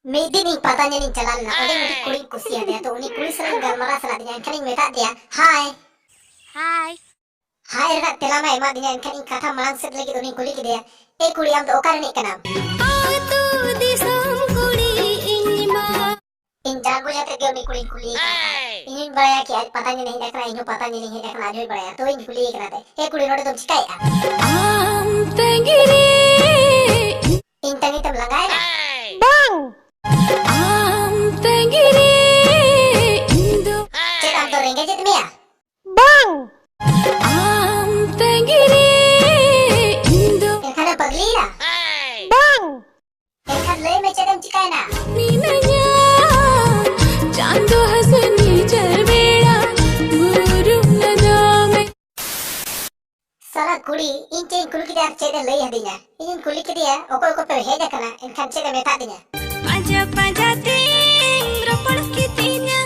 Maybe patanya ning jalan na udah mesti kuring kusia dia tuh uni kuring sering galmara salah dia kan meta dia hai hai rak telama ema dia kan kata malang set lagi uni kuring dia kuri am to okar nih kenam in jago jate dia uni kuring ini beraya ki patanya nih dekna ini patanya nih dekna aja beraya tuh ini kuring kena deh kuri node tuh cikai in tangi tuh langai na bang Rengga jat mia bang Ekana pagli na bang Ekan lay me chadam chikai na ninanya chando hasani jalbeda guru nadame sala kuli inchen kuli ki dar chede lay hadinya in kuli ki dia okoi ko pe heda kana enkan chede meta dinya paja ting ropol kitinya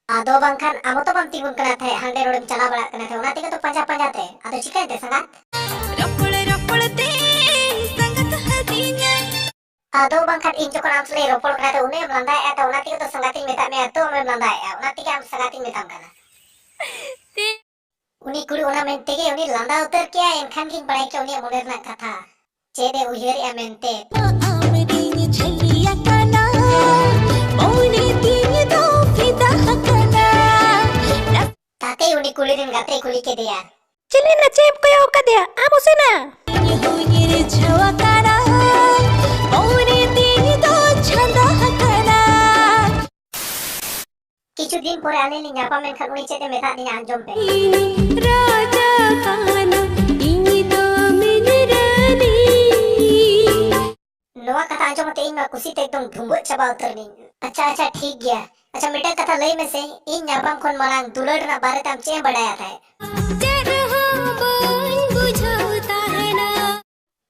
Ado bangkan amo to bang tingun kena the hande rodem chala bala kena the onati ka to panja te ado chikai te sangat ropol te sangat hadinya Ado bangkan injo kon am sele ropol kena the une melandai eta onati ka to sangatin meta me ato me melandai onati ka am sangatin metam kana uni kuri ona mente ge uni landa utar kya enkhan king padai ke uni moner na katha chede uyeri amente amri chaliya kana oni tin do fida Tate uni kulirin gate kuli ke dia. Chili na chep ko yaw ka dia. Amo se na. Ye ho gire chawa kana. Aure din do chanda kana. Kichu din pore ane ni nyapa men khan uni chete meta ni anjom pe. Raja kana ini do minirani. Noa kata anjom te इन कुसी ते एकदम ढूंढो चबा उतरनी. अच्छा ठीक गया. अच्छा मिटा कथा लई में से इन न्यापम खोन मलांग दुलड़ ना बारे तम चे बढ़ाया था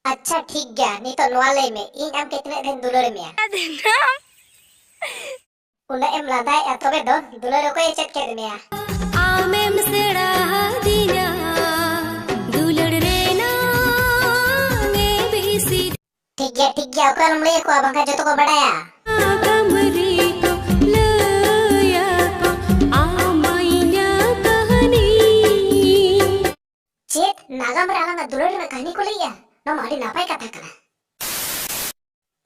अच्छा ठीक गया नहीं तो नवा लई में इन हम कितने दिन दुलड़ में उन्हें एम लादा है तो बे दो दुलड़ को ये चट के में आमे मसेड़ा दिया दुलड़ रे ना मैं भी सी ठीक गया ओकर हम ले को abang का जो तो को बढ़ाया Cit, nagam berala dulur na kani ko liya. No मारी नापाई कथा करा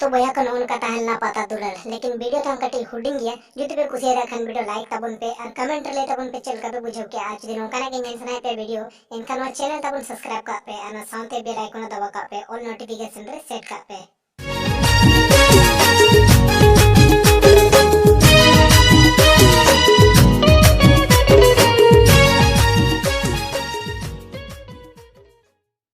तो भैया को नौन कथा है ना पता दुलर लेकिन वीडियो तो हम कटी हुडिंग गया यूट्यूब पे कुछ रखन वीडियो लाइक तबन पे और कमेंट ले तबन पे चल कर बुझो के आज दिन का ना के मेंशन पे वीडियो इनका चैनल तबन सब्सक्राइब कर पे और साथ बेल आइकन दबा कर पे और नोटिफिकेशन रे सेट कर पे